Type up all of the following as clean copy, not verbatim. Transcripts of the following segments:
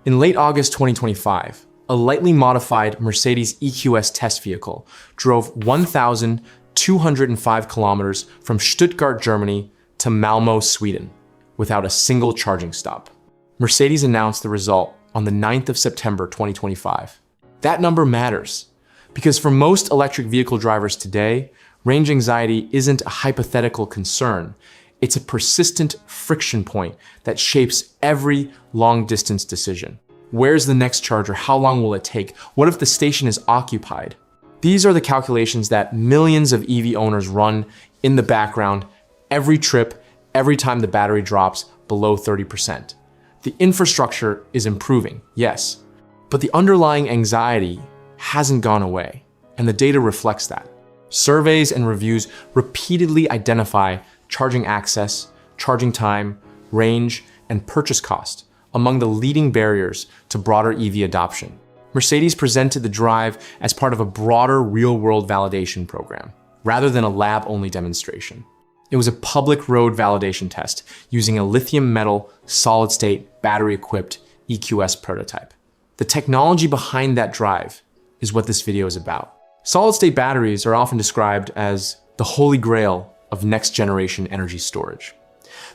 In late August 2025, a lightly modified Mercedes EQS test vehicle drove 1,205 kilometers from Stuttgart, Germany to Malmö, Sweden, without a single charging stop. Mercedes announced the result on the 9th of September 2025. That number matters because for most electric vehicle drivers today, range anxiety isn't a hypothetical concern. It's a persistent friction point that shapes every long-distance decision. Where's the next charger? How long will it take? What if the station is occupied? These are the calculations that millions of EV owners run in the background every trip, every time the battery drops below 30%. The infrastructure is improving, yes, but the underlying anxiety hasn't gone away, and the data reflects that. Surveys and reviews repeatedly identify charging access, charging time, range, and purchase cost among the leading barriers to broader EV adoption. Mercedes presented the drive as part of a broader real-world validation program, rather than a lab-only demonstration. It was a public road validation test using a lithium metal solid-state battery-equipped EQS prototype. The technology behind that drive is what this video is about. Solid-state batteries are often described as the holy grail of next-generation energy storage.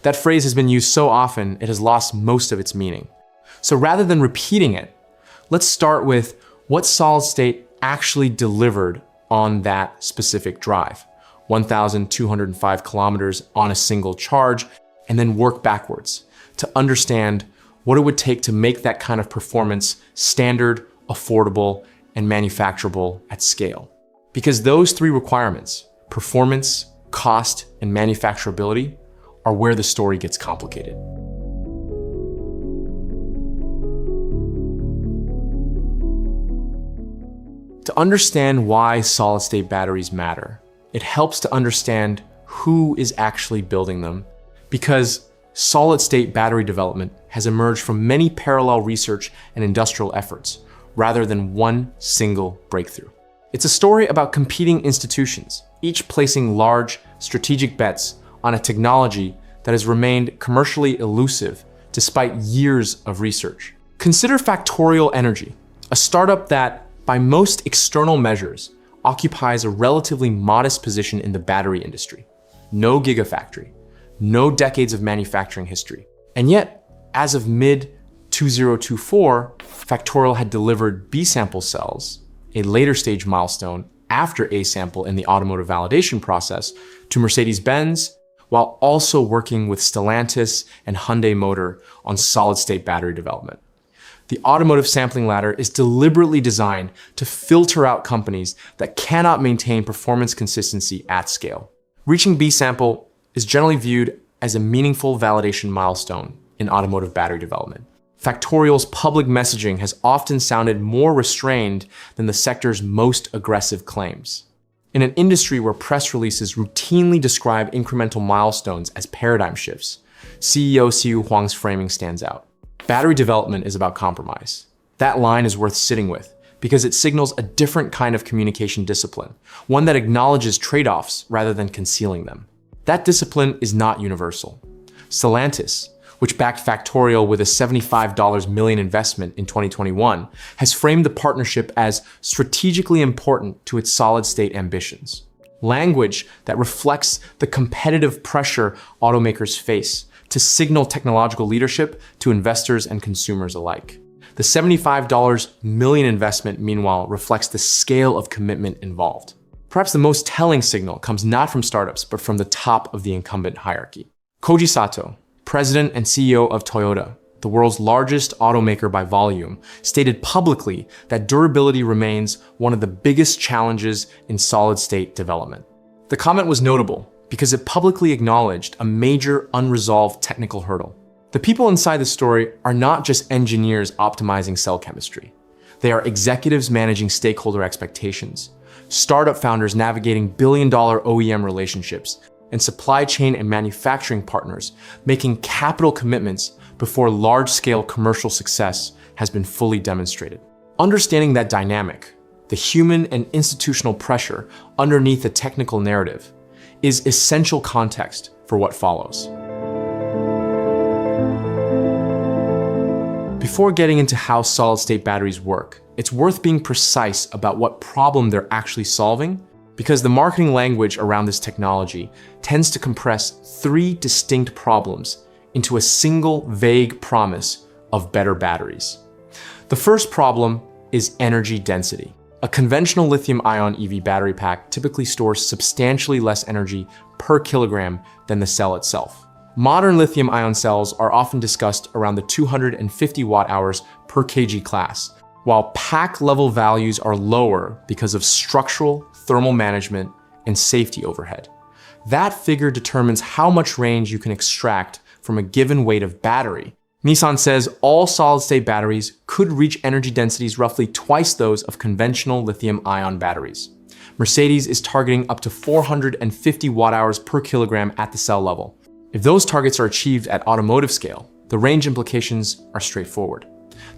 That phrase has been used so often it has lost most of its meaning. So rather than repeating it, let's start with what solid-state actually delivered on that specific drive. 1,205 kilometers on a single charge, and then work backwards to understand what it would take to make that kind of performance standard, affordable, and manufacturable at scale. Because those three requirements, performance, cost, and manufacturability, are where the story gets complicated. To understand why solid-state batteries matter, it helps to understand who is actually building them, because solid-state battery development has emerged from many parallel research and industrial efforts, rather than one single breakthrough. It's a story about competing institutions, each placing large, strategic bets on a technology that has remained commercially elusive despite years of research. Consider Factorial Energy, a startup that, by most external measures, occupies a relatively modest position in the battery industry. No gigafactory, no decades of manufacturing history. And yet, as of mid-2024, Factorial had delivered B-sample cells, a later stage milestone after A-sample in the automotive validation process, to Mercedes-Benz, while also working with Stellantis and Hyundai Motor on solid-state battery development. The automotive sampling ladder is deliberately designed to filter out companies that cannot maintain performance consistency at scale. Reaching B-sample is generally viewed as a meaningful validation milestone in automotive battery development. Factorial's public messaging has often sounded more restrained than the sector's most aggressive claims. In an industry where press releases routinely describe incremental milestones as paradigm shifts, CEO Siyu Huang's framing stands out. Battery development is about compromise. That line is worth sitting with because it signals a different kind of communication discipline, one that acknowledges trade-offs rather than concealing them. That discipline is not universal. Stellantis, which backed Factorial with a $75 million investment in 2021, has framed the partnership as strategically important to its solid-state ambitions. Language that reflects the competitive pressure automakers face to signal technological leadership to investors and consumers alike. The $75 million investment, meanwhile, reflects the scale of commitment involved. Perhaps the most telling signal comes not from startups, but from the top of the incumbent hierarchy. Koji Sato, president and CEO of Toyota, the world's largest automaker by volume, stated publicly that durability remains one of the biggest challenges in solid-state development. The comment was notable because it publicly acknowledged a major unresolved technical hurdle. The people inside the story are not just engineers optimizing cell chemistry. They are executives managing stakeholder expectations, startup founders navigating billion-dollar OEM relationships, and supply chain and manufacturing partners making capital commitments before large-scale commercial success has been fully demonstrated. Understanding that dynamic, the human and institutional pressure underneath the technical narrative, is essential context for what follows. Before getting into how solid-state batteries work, it's worth being precise about what problem they're actually solving, because the marketing language around this technology tends to compress 3 distinct problems into a single vague promise of better batteries. The first problem is energy density. A conventional lithium-ion EV battery pack typically stores substantially less energy per kilogram than the cell itself. Modern lithium-ion cells are often discussed around the 250 watt-hours per kg class, while pack level values are lower because of structural, thermal management, and safety overhead. That figure determines how much range you can extract from a given weight of battery. Nissan says all solid-state batteries could reach energy densities roughly twice those of conventional lithium-ion batteries. Mercedes is targeting up to 450 watt-hours per kilogram at the cell level. If those targets are achieved at automotive scale, the range implications are straightforward.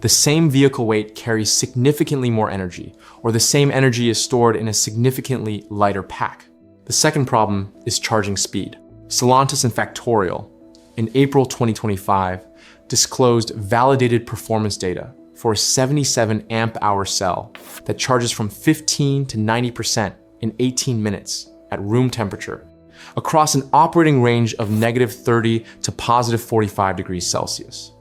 The same vehicle weight carries significantly more energy, or the same energy is stored in a significantly lighter pack. The second problem is charging speed. Stellantis and Factorial, in April 2025, disclosed validated performance data for a 77 amp-hour cell that charges from 15 to 90% in 18 minutes at room temperature, across an operating range of -30 to +45 degrees Celsius.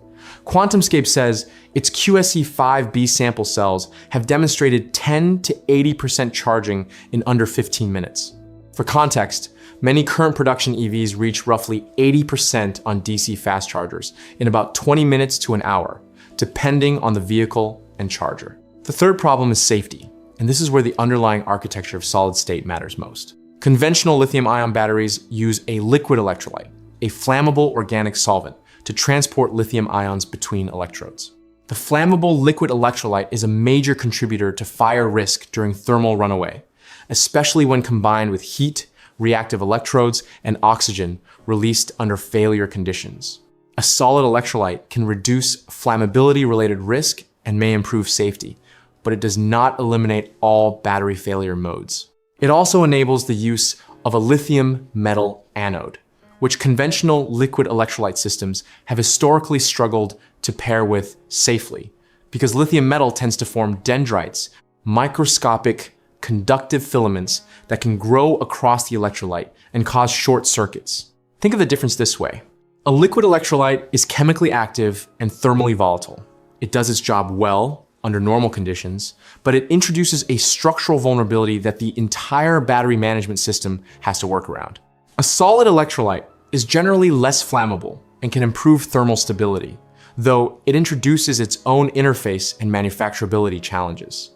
QuantumScape says its QSE-5B sample cells have demonstrated 10 to 80% charging in under 15 minutes. For context, many current production EVs reach roughly 80% on DC fast chargers in about 20 minutes to an hour, depending on the vehicle and charger. The third problem is safety, and this is where the underlying architecture of solid state matters most. Conventional lithium-ion batteries use a liquid electrolyte, a flammable organic solvent, to transport lithium ions between electrodes. The flammable liquid electrolyte is a major contributor to fire risk during thermal runaway, especially when combined with heat, reactive electrodes, and oxygen released under failure conditions. A solid electrolyte can reduce flammability-related risk and may improve safety, but it does not eliminate all battery failure modes. It also enables the use of a lithium metal anode, which conventional liquid electrolyte systems have historically struggled to pair with safely, because lithium metal tends to form dendrites, microscopic conductive filaments that can grow across the electrolyte and cause short circuits. Think of the difference this way. A liquid electrolyte is chemically active and thermally volatile. It does its job well under normal conditions, but it introduces a structural vulnerability that the entire battery management system has to work around. A solid electrolyte is generally less flammable and can improve thermal stability, though it introduces its own interface and manufacturability challenges.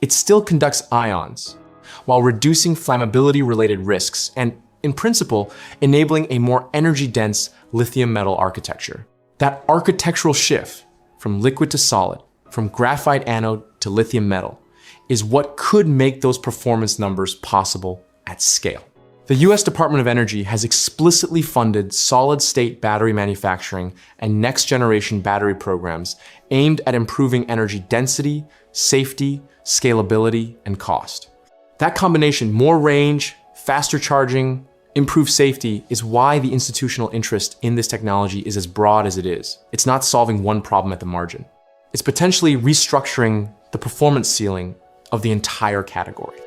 It still conducts ions, while reducing flammability-related risks and, in principle, enabling a more energy-dense lithium metal architecture. That architectural shift from liquid to solid, from graphite anode to lithium metal, is what could make those performance numbers possible at scale. The US Department of Energy has explicitly funded solid-state battery manufacturing and next-generation battery programs aimed at improving energy density, safety, scalability, and cost. That combination, more range, faster charging, improved safety, is why the institutional interest in this technology is as broad as it is. It's not solving one problem at the margin. It's potentially restructuring the performance ceiling of the entire category.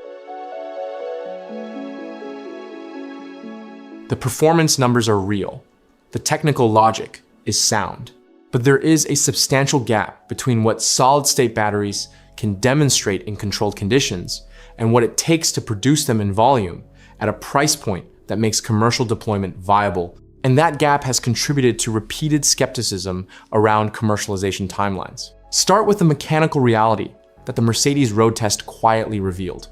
The performance numbers are real. The technical logic is sound. But there is a substantial gap between what solid-state batteries can demonstrate in controlled conditions and what it takes to produce them in volume at a price point that makes commercial deployment viable. And that gap has contributed to repeated skepticism around commercialization timelines. Start with the mechanical reality that the Mercedes road test quietly revealed.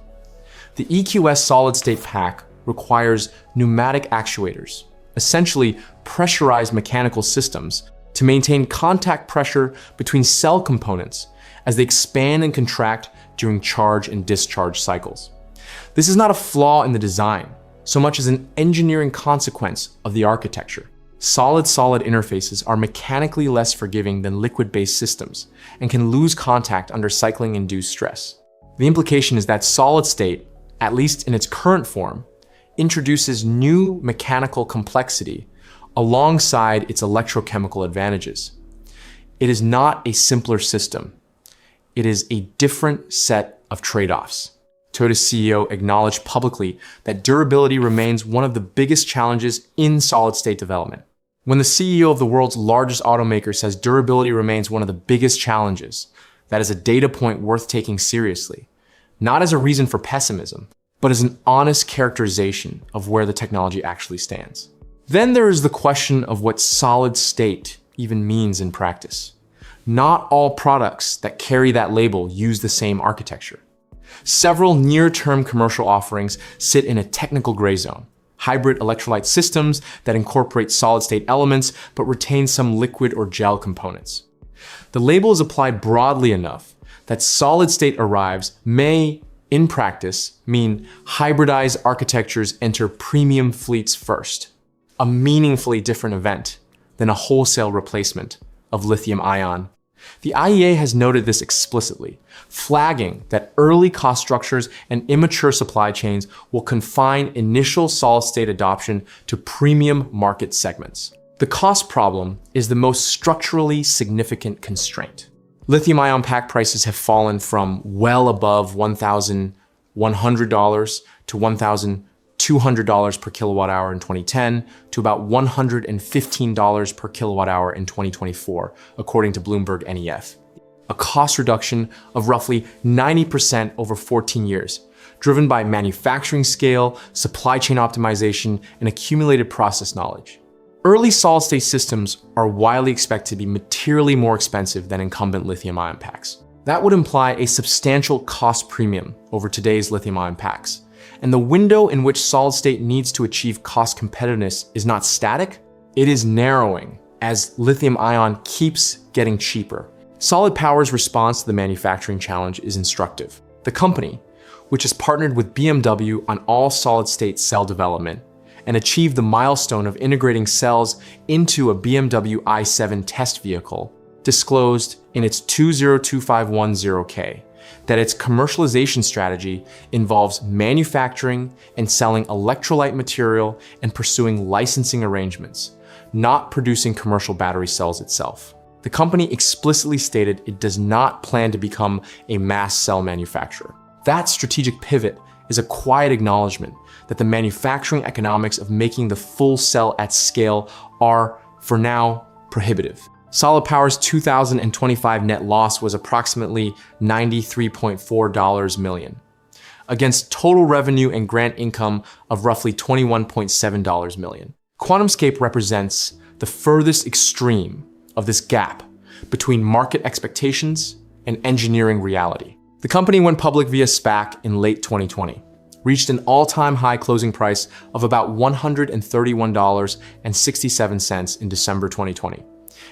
The EQS solid-state pack requires pneumatic actuators, essentially pressurized mechanical systems, to maintain contact pressure between cell components as they expand and contract during charge and discharge cycles. This is not a flaw in the design, so much as an engineering consequence of the architecture. Solid-solid interfaces are mechanically less forgiving than liquid-based systems and can lose contact under cycling-induced stress. The implication is that solid-state, at least in its current form, introduces new mechanical complexity alongside its electrochemical advantages. It is not a simpler system. It is a different set of trade-offs. Toyota's CEO acknowledged publicly that durability remains one of the biggest challenges in solid-state development. When the CEO of the world's largest automaker says durability remains one of the biggest challenges, that is a data point worth taking seriously, not as a reason for pessimism, but as an honest characterization of where the technology actually stands. Then there is the question of what solid state even means in practice. Not all products that carry that label use the same architecture. Several near-term commercial offerings sit in a technical gray zone. Hybrid electrolyte systems that incorporate solid-state elements but retain some liquid or gel components. The label is applied broadly enough that solid-state arrives may, in practice, mean hybridized architectures enter premium fleets first, a meaningfully different event than a wholesale replacement of lithium-ion. The IEA has noted this explicitly, flagging that early cost structures and immature supply chains will confine initial solid-state adoption to premium market segments. The cost problem is the most structurally significant constraint. Lithium-ion pack prices have fallen from well above $1,100 to $1,200 per kilowatt hour in 2010 to about $115 per kilowatt hour in 2024, according to Bloomberg NEF. A cost reduction of roughly 90% over 14 years, driven by manufacturing scale, supply chain optimization, and accumulated process knowledge. Early solid-state systems are widely expected to be materially more expensive than incumbent lithium-ion packs. That would imply a substantial cost premium over today's lithium-ion packs. And the window in which solid-state needs to achieve cost competitiveness is not static, it is narrowing as lithium-ion keeps getting cheaper. Solid Power's response to the manufacturing challenge is instructive. The company, which has partnered with BMW on all solid-state cell development and achieved the milestone of integrating cells into a BMW i7 test vehicle, disclosed in its 202510K that its commercialization strategy involves manufacturing and selling electrolyte material and pursuing licensing arrangements, not producing commercial battery cells itself. The company explicitly stated it does not plan to become a mass cell manufacturer. That strategic pivot is a quiet acknowledgement that the manufacturing economics of making the full cell at scale are, for now, prohibitive. Solid Power's 2025 net loss was approximately $93.4 million, against total revenue and grant income of roughly $21.7 million. QuantumScape represents the furthest extreme of this gap between market expectations and engineering reality. The company went public via SPAC in late 2020, reached an all-time high closing price of about $131.67 in December 2020,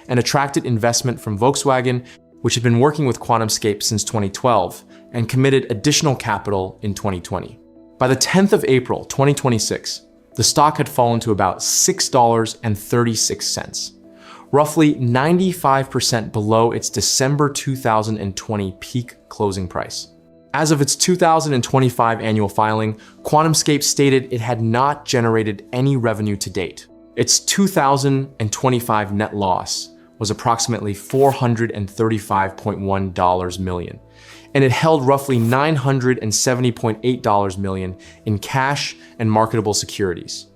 and attracted investment from Volkswagen, which had been working with QuantumScape since 2012 and committed additional capital in 2020. By the 10th of April 2026, the stock had fallen to about $6.36, roughly 95% below its December 2020 peak closing price. As of its 2025 annual filing, QuantumScape stated it had not generated any revenue to date. Its 2025 net loss was approximately $435.1 million, and it held roughly $970.8 million in cash and marketable securities.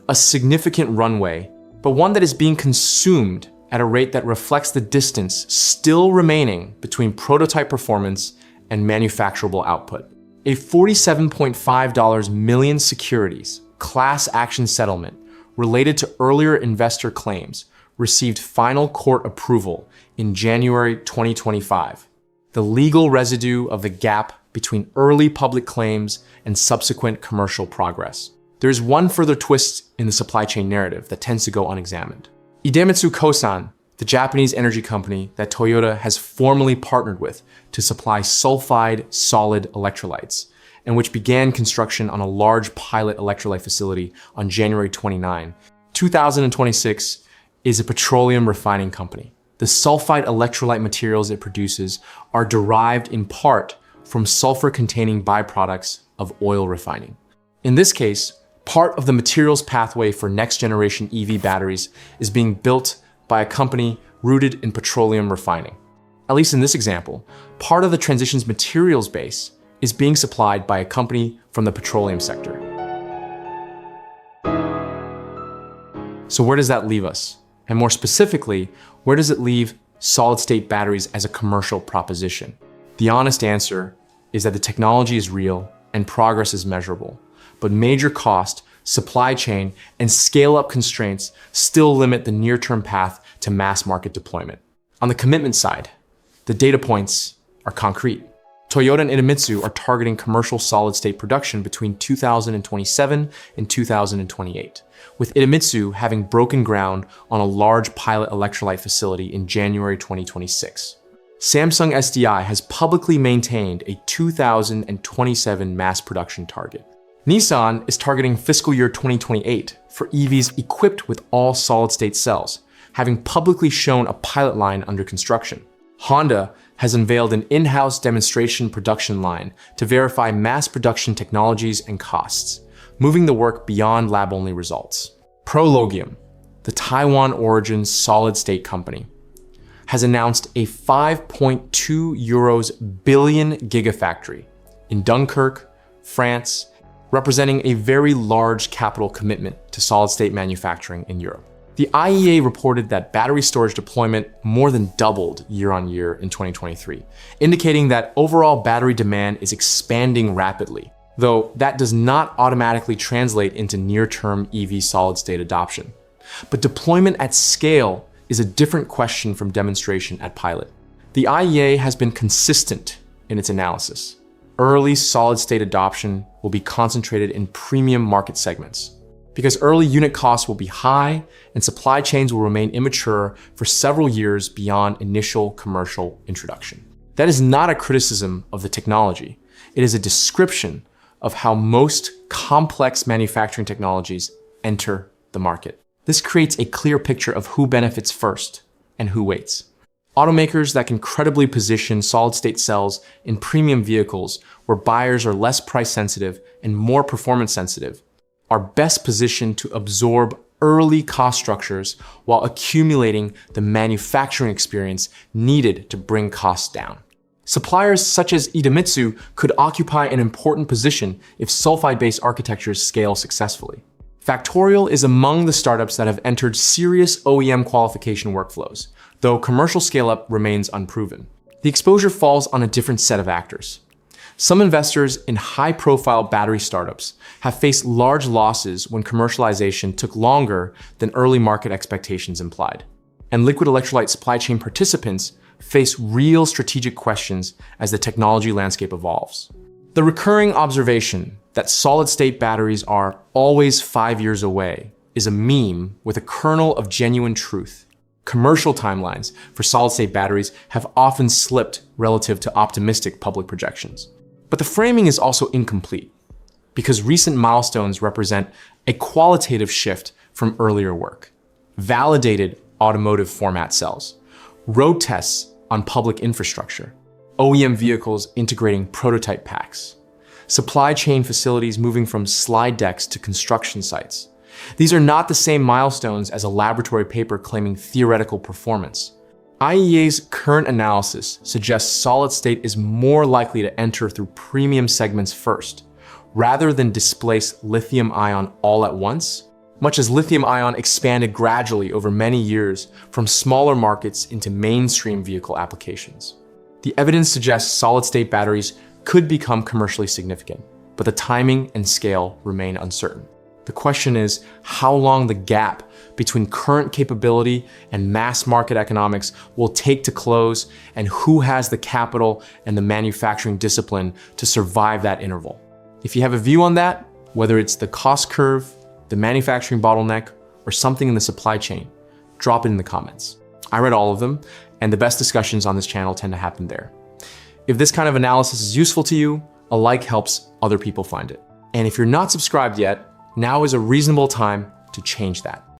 A significant runway, but one that is being consumed at a rate that reflects the distance still remaining between prototype performance and manufacturable output. A $47.5 million securities class action settlement related to earlier investor claims received final court approval in January 2025. The legal residue of the gap between early public claims and subsequent commercial progress. There's one further twist in the supply chain narrative that tends to go unexamined. Idemitsu Kosan, the Japanese energy company that Toyota has formally partnered with to supply sulfide solid electrolytes, and which began construction on a large pilot electrolyte facility on January 29, 2026, is a petroleum refining company. The sulfide electrolyte materials it produces are derived in part from sulfur-containing byproducts of oil refining. In this case, part of the materials pathway for next-generation EV batteries is being built by a company rooted in petroleum refining. At least in this example, part of the transition's materials base is being supplied by a company from the petroleum sector. So where does that leave us? And more specifically, where does it leave solid-state batteries as a commercial proposition? The honest answer is that the technology is real and progress is measurable, but major cost, supply chain, and scale-up constraints still limit the near-term path to mass market deployment. On the commitment side, the data points are concrete. Toyota and Idemitsu are targeting commercial solid-state production between 2027 and 2028, with Idemitsu having broken ground on a large pilot electrolyte facility in January 2026. Samsung SDI has publicly maintained a 2027 mass production target. Nissan is targeting fiscal year 2028 for EVs equipped with all solid-state cells, having publicly shown a pilot line under construction. Honda has unveiled an in-house demonstration production line to verify mass production technologies and costs, moving the work beyond lab-only results. Prologium, the Taiwan-origin solid-state company, has announced a 5.2 billion gigafactory in Dunkirk, France, representing a very large capital commitment to solid-state manufacturing in Europe. The IEA reported that battery storage deployment more than doubled year-on-year in 2023, indicating that overall battery demand is expanding rapidly, though that does not automatically translate into near-term EV solid-state adoption. But deployment at scale is a different question from demonstration at pilot. The IEA has been consistent in its analysis. Early solid-state adoption will be concentrated in premium market segments, because early unit costs will be high and supply chains will remain immature for several years beyond initial commercial introduction. That is not a criticism of the technology. It is a description of how most complex manufacturing technologies enter the market. This creates a clear picture of who benefits first and who waits. Automakers that can credibly position solid-state cells in premium vehicles where buyers are less price sensitive and more performance sensitive are best positioned to absorb early cost structures while accumulating the manufacturing experience needed to bring costs down. Suppliers such as Idemitsu could occupy an important position if sulfide-based architectures scale successfully. Factorial is among the startups that have entered serious OEM qualification workflows, though commercial scale-up remains unproven. The exposure falls on a different set of actors. Some investors in high-profile battery startups have faced large losses when commercialization took longer than early market expectations implied. And liquid electrolyte supply chain participants face real strategic questions as the technology landscape evolves. The recurring observation that solid-state batteries are always 5 years away is a meme with a kernel of genuine truth. Commercial timelines for solid-state batteries have often slipped relative to optimistic public projections. But the framing is also incomplete, because recent milestones represent a qualitative shift from earlier work. Validated automotive format cells, road tests on public infrastructure, OEM vehicles integrating prototype packs, supply chain facilities moving from slide decks to construction sites. These are not the same milestones as a laboratory paper claiming theoretical performance. IEA's current analysis suggests solid-state is more likely to enter through premium segments first, rather than displace lithium-ion all at once, much as lithium-ion expanded gradually over many years from smaller markets into mainstream vehicle applications. The evidence suggests solid-state batteries could become commercially significant, but the timing and scale remain uncertain. The question is how long the gap between current capability and mass market economics will take to close, and who has the capital and the manufacturing discipline to survive that interval. If you have a view on that, whether it's the cost curve, the manufacturing bottleneck, or something in the supply chain, drop it in the comments. I read all of them, and the best discussions on this channel tend to happen there. If this kind of analysis is useful to you, a like helps other people find it. And if you're not subscribed yet, now is a reasonable time to change that.